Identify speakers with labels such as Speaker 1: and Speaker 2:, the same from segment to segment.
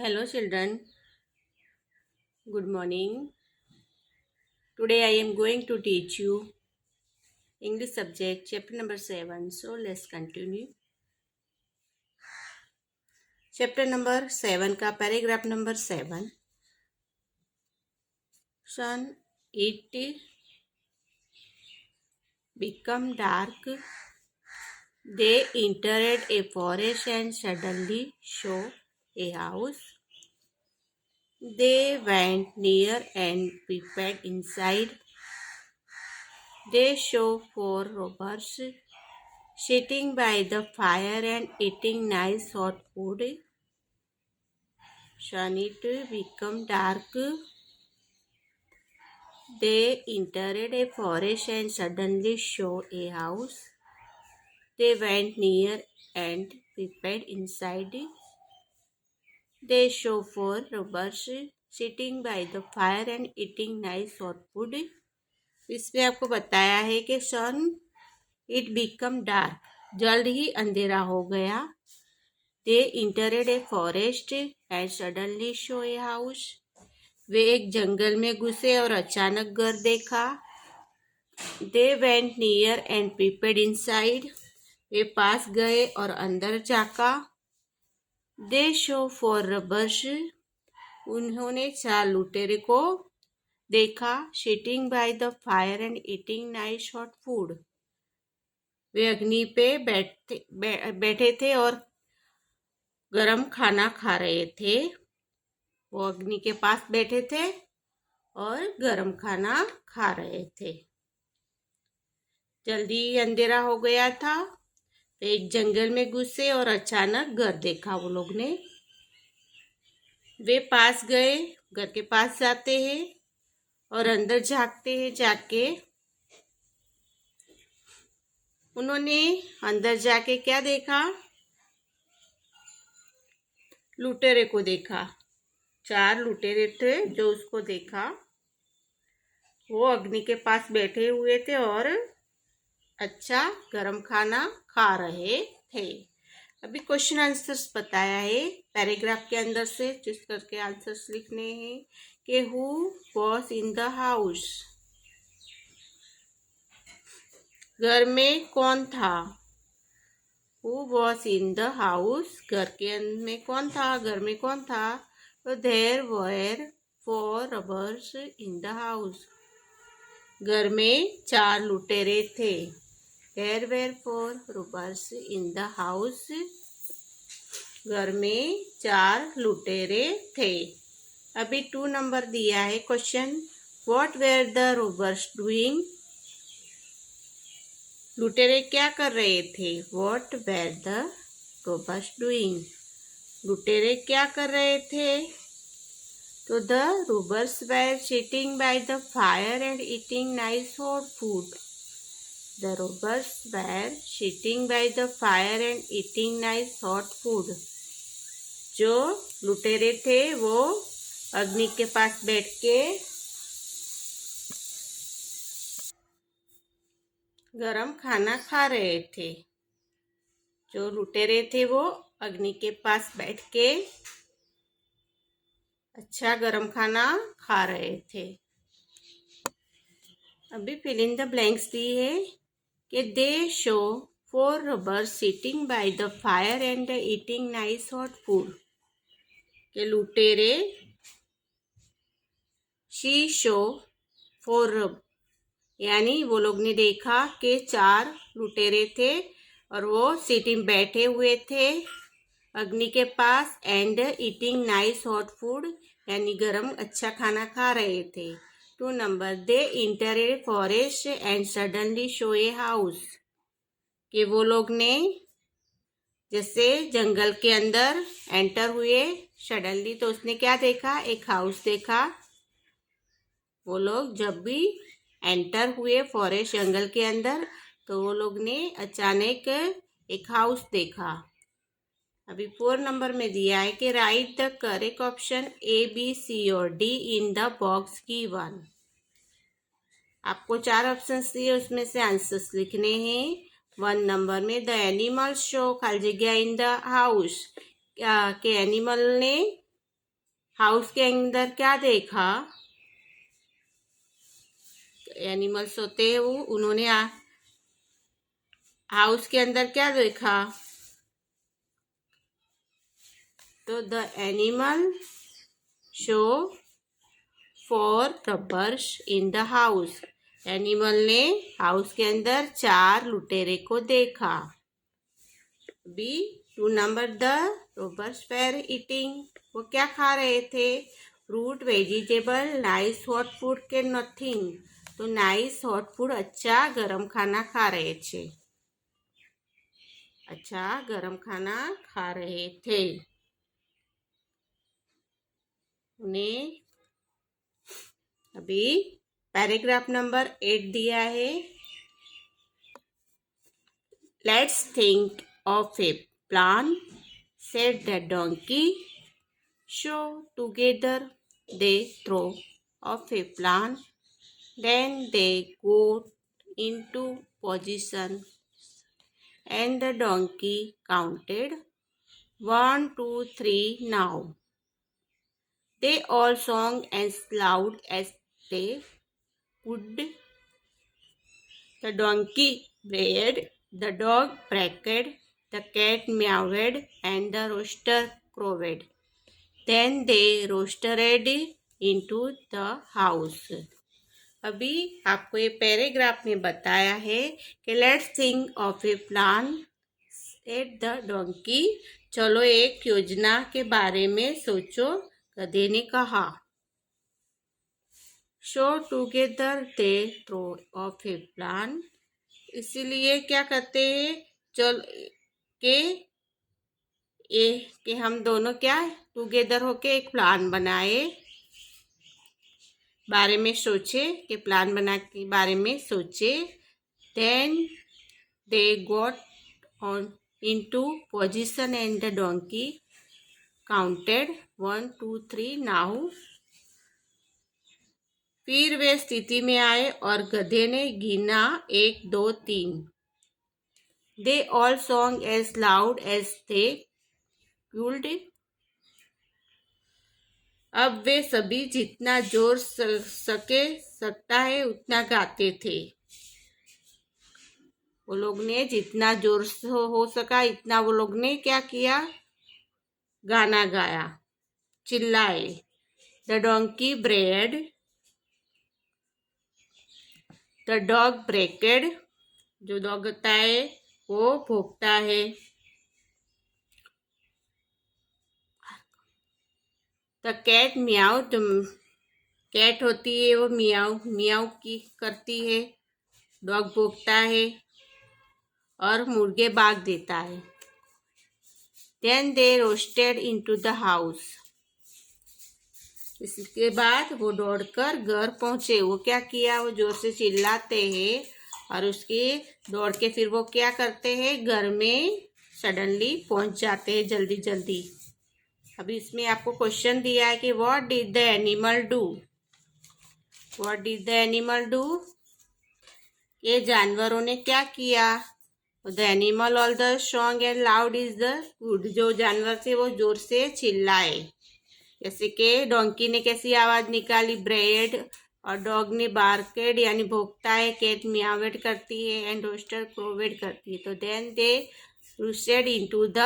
Speaker 1: Hello children, good morning. Today I am going to teach you English subject chapter number 7. So let's continue. Chapter number 7 का paragraph number 7. Sun, it become dark. They entered a forest and suddenly saw a house. They went near and peeped inside. They saw 4 robbers sitting by the fire and eating nice hot food. Sun it become dark. They entered a forest and suddenly saw a house. They went near and peeped inside. They saw 4 robbers sitting by the fire and eating nice hot food. इसमें आपको बताया है कि सन it become dark, जल्द ही अंधेरा हो गया. They entered a forest and suddenly saw a house. वे एक जंगल में घुसे और अचानक घर देखा. They went near and peeped inside. वे पास गए और अंदर झांका. दे शो 4 रबर्स. उन्होंने 4 लुटेरे को देखा. Sitting by the fire and eating nice hot food. वे अग्नि पे बैठे थे और गरम खाना खा रहे थे. वो अग्नि के पास बैठे थे और गरम खाना खा रहे थे. जल्दी अंधेरा हो गया था. वे एक जंगल में घुसे और अचानक घर देखा वो लोग ने. वे पास गए, घर के पास जाते हैं और अंदर झांकते हैं. जाके उन्होंने अंदर जाके क्या देखा? लुटेरे को देखा. 4 लुटेरे थे जो उसको देखा. वो अग्नि के पास बैठे हुए थे और अच्छा गरम खाना खा रहे थे. अभी क्वेश्चन आंसर्स बताया है पैराग्राफ के अंदर से, जिस करके आंसर्स लिखने हैं कि who was in the house. घर में कौन था? Who was in the house. घर के में कौन था? घर में कौन था? तो there were 4 robbers in the house. घर में 4 लुटेरे थे. There were 4 robbers in the house. घर में 4 लुटेरे थे. अभी 2 नंबर दिया है question. What were the robbers doing. लुटेरे क्या कर रहे थे? What were the robbers doing. लुटेरे क्या कर रहे थे? तो the robbers were sitting by the fire and eating nice hot food. The robbers were sitting by the fire and eating nice hot food. जो लुटेरे थे वो अग्नि के पास बैठ के गरम खाना खा रहे थे. जो लुटेरे थे वो अग्नि के पास बैठ के अच्छा गरम खाना खा रहे थे. अभी फिल इन द ब्लैंक्स दी है कि दे show 4 rubbers sitting by the fire and eating nice hot food. के लुटेरे शी शो 4 रब, यानी वो लोग ने देखा कि 4 लुटेरे थे और वो सिटिंग बैठे हुए थे अग्नि के पास and eating nice hot food, यानी गरम अच्छा खाना खा रहे थे. 2 number they enter a forest and suddenly saw a house. कि वो लोग ने जैसे जंगल के अंदर एंटर हुए सडनली, तो उसने क्या देखा? एक हाउस देखा. वो लोग जब भी एंटर हुए फॉरेस्ट जंगल के अंदर तो वो लोग ने अचानक एक हाउस देखा. अभी 4 नंबर में दिया है कि write the correct option A B C और D in the box given. आपको 4 ऑप्शन दिए, उसमें से आंसर्स लिखने हैं. 1 नंबर में द एनिमल शो खाली जगह इन द हाउस. के एनिमल ने हाउस के अंदर क्या देखा? एनिमल्स होते हैं वो, उन्होंने हाउस के अंदर क्या देखा? तो the animal saw 4 robbers in the house. Animal ने हाउस के अंदर 4 लुटेरे को देखा। B 2 number the robbers were eating. वो क्या खा रहे थे? Fruit, vegetable, nice hot food के नथिंग। तो नाइस हॉट फूड, अच्छा गरम खाना खा रहे थे। अच्छा गरम खाना खा रहे थे। उन्हें अभी पैराग्राफ नंबर 8 दिया है। Let's think of a plan, said the donkey. So together they threw off a plan. Then they got into position, and the donkey counted 1, 2, 3 now. They all sang as loud as they could. The donkey brayed, the dog barked, the cat meowed, and the rooster crowed. Then they roasted into the house. अभी आपको ये paragraph में बताया है कि let's think of a plan, said the donkey. चलो एक योजना के बारे में सोचो, गधे ने कहा। So together they thought of a plan. इसीलिए क्या करते हैं? चल के हम दोनों क्या टुगेदर होके एक प्लान बनाए, बारे में सोचे, कि प्लान बना के बारे में सोचे। Then they got on into position and the donkey counted 1, 2, 3 now. फिर वे स्थिति में आए और गधे ने गिना 1, 2, 3। They all sang as loud as they could. अब वे सभी जितना जोर सकता है उतना गाते थे। वो लोग ने जितना जोर से हो सका इतना वो लोग ने क्या किया? गाना गाया, चिल्लाए। The donkey brayed, the dog barked. जो डॉग होता है वो भौंकता है। द कैट मियाऊ, जो कैट होती है वो मियाऊ मियाऊ की करती है। डॉग भौंकता है और मुर्गे भाग देता है। Then they roasted into the house. इसके बाद वो दौड़कर घर पहुंचे। वो क्या किया? वो जोर से चिल्लाते हैं और उसके दौड़ के फिर वो क्या करते हैं? घर में सडनली पहुंच जाते हैं, जल्दी जल्दी। अभी इसमें आपको क्वेश्चन दिया है कि what did the animal do. What did the animal do? ये जानवरों ने क्या किया? The animal all the song and loud is the good. जो जानवर थे वो जोर से चिल्लाए। जैसे कि डोंकी ने कैसी आवाज निकाली? ब्रेड। और डॉग ने बार्केड यानी भौंकता है। कैट मियावेड करती है एंड रोस्टर क्रोवेड करती है। तो then they rushed into the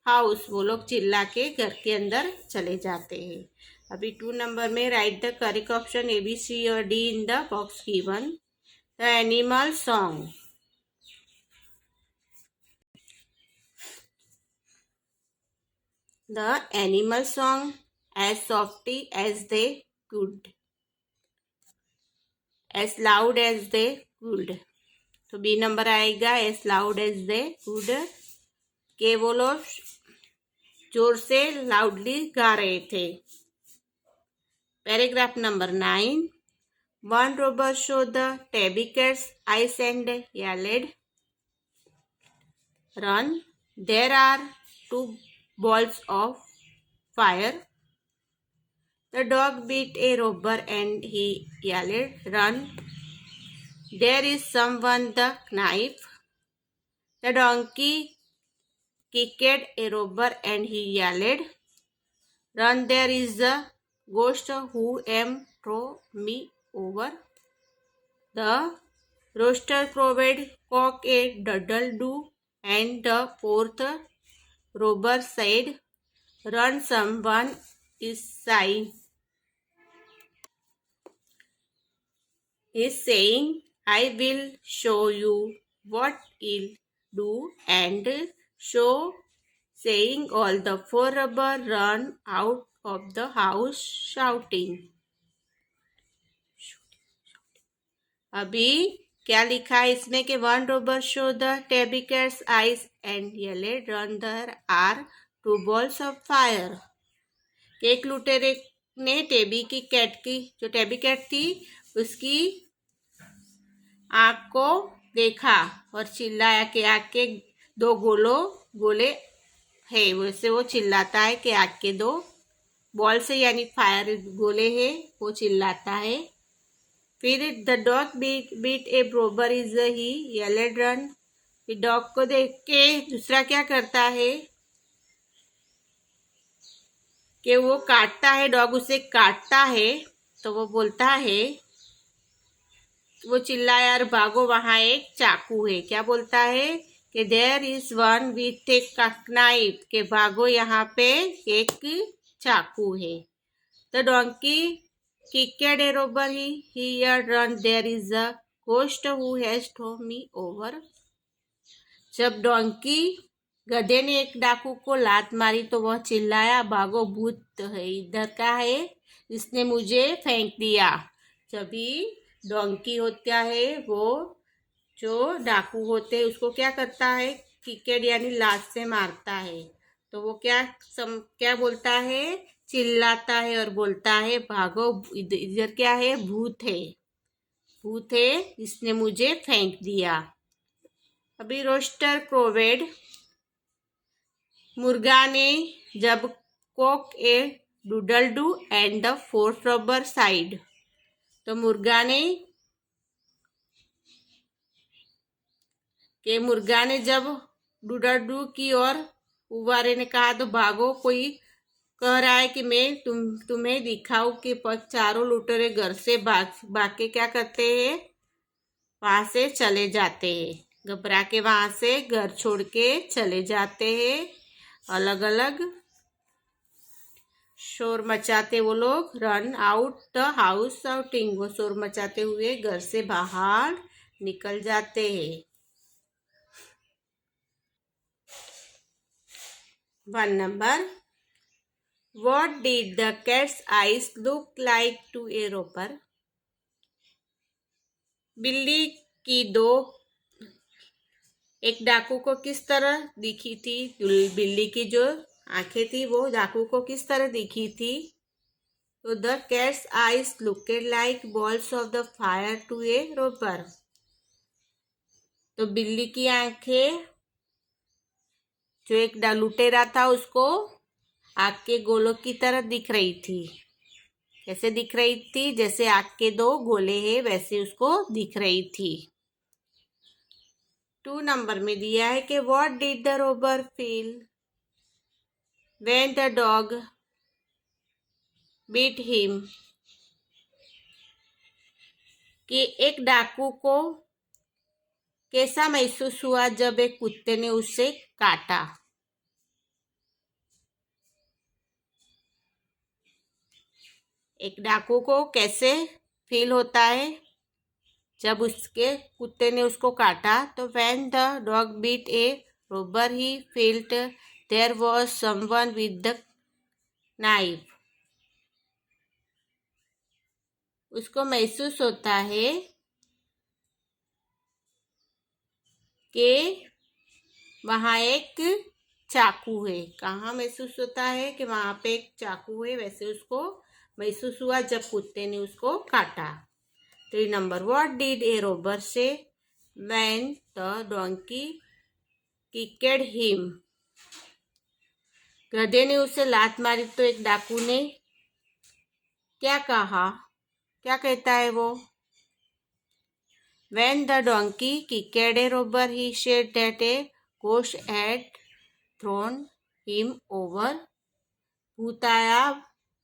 Speaker 1: house. वो लोग चिल्ला के घर के अंदर चले जाते हैं। अभी 2 नंबर में write the correct option A, B, C और D in the box given. The animal song. The animal song as softly as they could, as loud as they could। तो बी नंबर आएगा as loud as they could, के वो लोग जोर से loudly गा रहे थे। Paragraph number 9। One robber showed the tabby cat's eyes and yelled, "Run! There are 2 balls of fire." The dog beat a robber and he yelled, "Run! There is someone the knife." The donkey kicked a robber and he yelled, Run, there is a ghost who am throw me over. The rooster crowed, cock a doodle do, and the fourth robber said, Run, someone is sighing. Is saying, I will show you what he'll do, and so saying, all the four robber run out of the house shouting. अभी क्या लिखा है इसमें कि one robber saw the tabby cat's eyes and yelled run there are two balls of fire. एक लुटेरे ने टेबी की कैट की जो टेबी कैट थी उसकी आँख को देखा और चिल्लाया कि आँख के दो गोले है। वैसे वो चिल्लाता है कि आँख के दो बॉल से यानी फायर गोले है, वो चिल्लाता है। फिर the dog bit a robber is he yelled run. फिर डॉग को देख के दूसरा क्या करता है कि वो काटता है, डॉग उसे काटता है तो वो बोलता है, वो चिल्लाया यार भागो वहां एक चाकू है। क्या बोलता है कि there is one with a knife, के भागो यहाँ पे एक चाकू है। The donkey kicked a robber he here run there is a ghost who has throw me over. जब डोंकी गधे ने एक डाकू को लात मारी तो वह चिल्लाया, भागो भूत है इधर का है, इसने मुझे फेंक दिया। जभी डोंकी होता है वो जो डाकू होते हैं उसको क्या करता है, किकेड यानी लात से मारता है। तो वो क्या बोलता है, चिल्लाता है और बोलता है, भागो इधर क्या है, भूत है इसने मुझे फेंक दिया। अभी रोस्टर क्रोवेड, मुर्गा ने जब Coke A doodle do and the fourth rubber side. तो मुर्गा ने जब डूडल डू की और उवारे ने कहा तो भागो, कोई कह रहा है कि मैं तुम्हें दिखाऊं कि चारों लुटेरे घर से भाग के क्या करते हैं, वहां से चले जाते हैं। घबरा के वहां से घर छोड़ के चले जाते हैं। अलग अलग शोर मचाते वो लोग, run out the house shouting, वो शोर मचाते हुए घर से बाहर निकल जाते हैं। 1 number, What did the cat's eyes look like to a robber? बिल्ली की दो एक डाकू को किस तरह दिखी थी, बिल्ली की जो आंखें थी वो डाकू को किस तरह दिखी थी। तो the cat's eyes looked like balls of the fire to a robber. तो बिल्ली की आंखें जो एक लुटेरा था उसको आग के गोलों की तरह दिख रही थी। कैसे दिख रही थी, जैसे आग के दो गोले हैं वैसे उसको दिख रही थी। 2 नंबर में दिया है कि what did the robber feel when the dog bit him, कि एक डाकू को कैसा महसूस हुआ जब एक कुत्ते ने उसे काटा। एक डाकू को कैसे फील होता है जब उसके कुत्ते ने उसको काटा। तो when the dog bit a robber he felt there was someone with the knife, उसको महसूस होता है कि वहाँ एक चाकू है। कहाँ महसूस होता है कि वहाँ पे एक चाकू है, वैसे उसको महसूस हुआ जब कुत्ते ने उसको काटा। 3 number, what did a robber say when the donkey kicked him, गधे ने उसे लात मारी तो एक डाकू ने क्या कहा, क्या कहता है वो। When the donkey kicked a robber, he said that a ghost had thrown him over. भूत आया,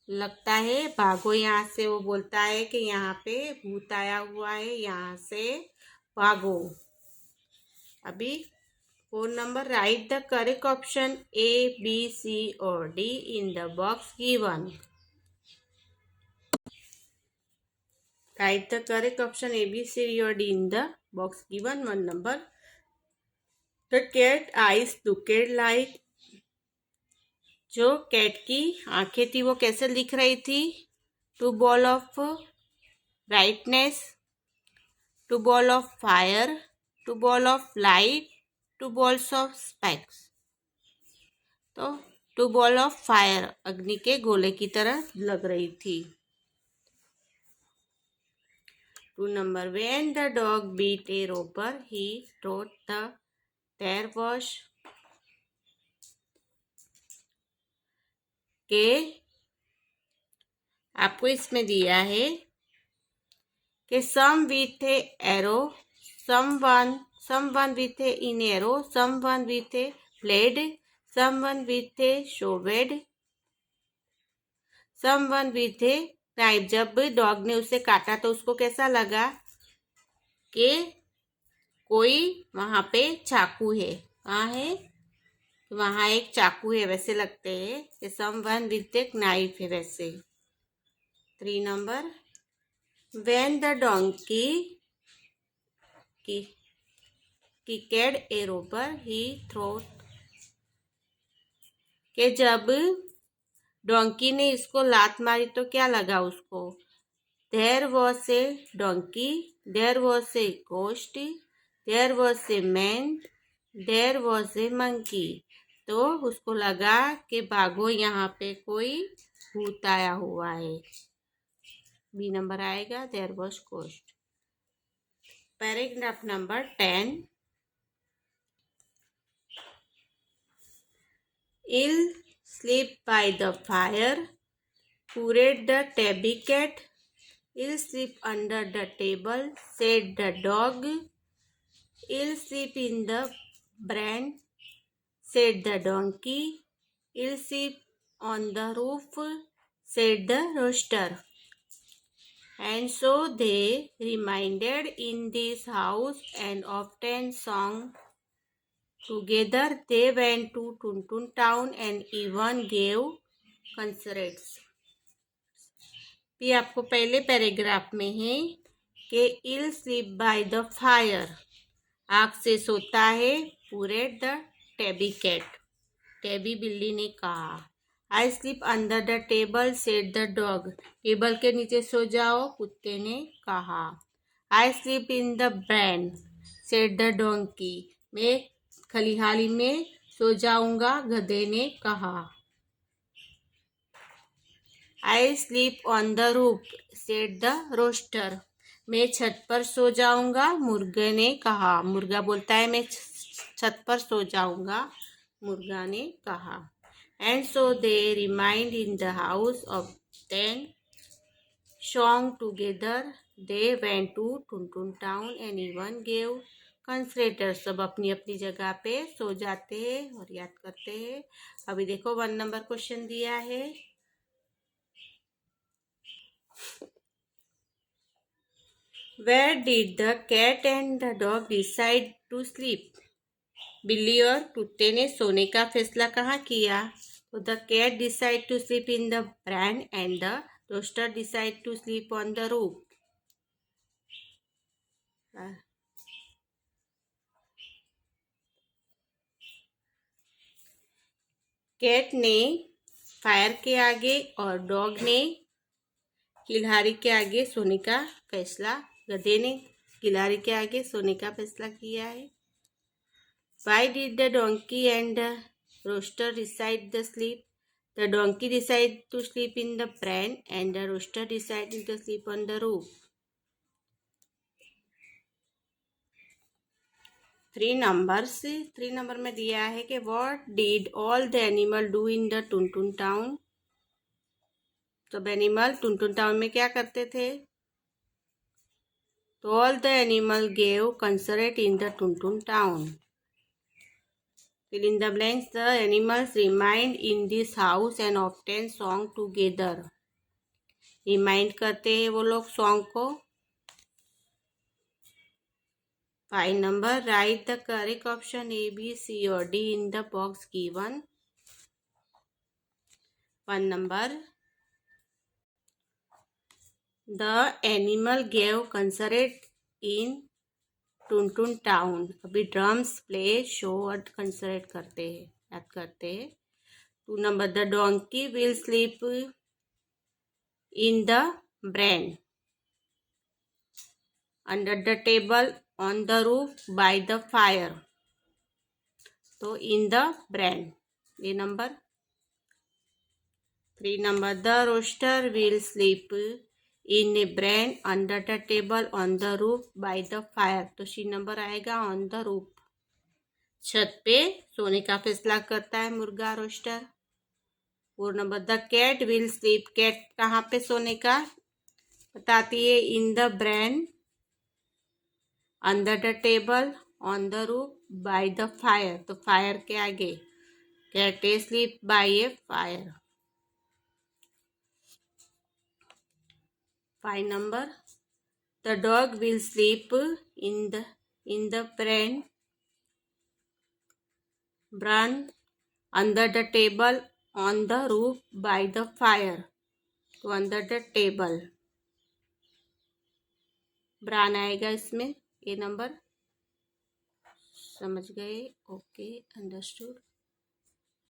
Speaker 1: लगता है भागो यहाँ से। वो बोलता है कि यहाँ पे भूत आया हुआ है, यहाँ से भागो। अभी 4 number, right the correct option A, B, C और D in the box given. Write the correct option A, B, C or D in the box given. 1 number, the cat eyes looked like. जो cat की आंखें थी वो कैसे दिख रही थी? 2 ball of brightness, 2 ball of fire, 2 ball of light, 2 balls of spikes. तो 2 ball of fire अग्नि के गोले की तरह लग रही थी। 2 number, when the dog beat a robber, he thought the there was के आपको इसमें दिया है कि some with a arrow, someone with a in arrow, someone with a blade, someone with a shovel, someone with a knife. जब dog ने उसे काटा तो उसको कैसा लगा कि कोई वहां पे चाकू है। कहाँ है? वहां एक चाकू है, वैसे लगते हैं कि someone with a knife है वैसे। 3 number, when the donkey kicked a robber, he thought कि जब डोंकी ने इसको लात मारी तो क्या लगा उसको? There was a donkey, there was a ghost, there was a man, there was a monkey. तो उसको लगा कि भागो यहाँ पे कोई भूत आया हुआ है। बी नंबर आएगा, there was ghost. Paragraph number 10, ill sleep by the fire, purred the tabby cat, ill sleep under the table, said the dog, ill sleep in the barn, said the donkey, ill sleep on the roof, said the rooster. And so they remained in this house and often sang together. They went to Tuntun town and even gave concerts. ये आपको पहले paragraph में है कि इल sleep by the fire, आग से सोता है। पूरेड द टेबी कैट, टेबी बिल्ली ने कहा। I sleep under the table, said the dog, table के नीचे सो जाओ, कुत्ते ने कहा। I sleep in the barn, said the donkey, मैं खलिहाली में सो जाऊंगा, गधे ने कहा। I sleep on the roof, said the rooster, मैं छत पर सो जाऊंगा, मुर्गे ने कहा। मुर्गा बोलता है मैं छत पर सो जाऊंगा, मुर्गा ने कहा। And so they remained in the house of then song together, they went to टुनटुन town and even gave concerts. सब अपनी अपनी जगह पे सो जाते हैं और याद करते हैं। अभी देखो 1 नंबर क्वेश्चन दिया है। Where did the cat and the dog decide to sleep? बिल्ली और कुत्ते ने सोने का फैसला कहाँ किया? तो the cat decide to sleep in the barn and the rooster decide to sleep on the roof. Cat ने फायर के आगे और डॉग ने किल्हारी के आगे सोने का फैसला, गधे ने किल्हारी के आगे सोने का फैसला किया है। Why did the donkey and the rooster decide to sleep? The donkey decided to sleep in the barn and the rooster decided to sleep on the roof. 3 number में दिया है कि what did all the animal do in the Tuntun town? सब animal Tuntun town में क्या करते थे? तो all the animal gave concert in the Tuntun town. Fill in the blanks. The animals remained in this house and often song together. Remind करते हैं वो लोग सॉन्ग को. 5 number. Write the correct option A, B, C or D in the box given. 1 number. The animal gave concert in टुनटुन town. अभी drums play show और concert करते हैं, याद करते हैं. 2 number. The donkey will sleep in the barn under the table on the roof by the fire. तो in the barn ये number. 3 number. The rooster will sleep in a barn under the table on the roof by the fire. तो C number आएगा on the roof. छत पे सोने का फैसला करता है मुर्गा rooster. 4 number. The cat will sleep. Cat कहाँ पे सोने का बताती है. In the barn under the table on the roof by the fire. तो फायर के आगे cat asleep by a fire. 5 number. The dog will sleep in the barn under the table on the roof by the fire. तो under the table bran आएगा इसमें. ये number समझ गए. Okay, understood.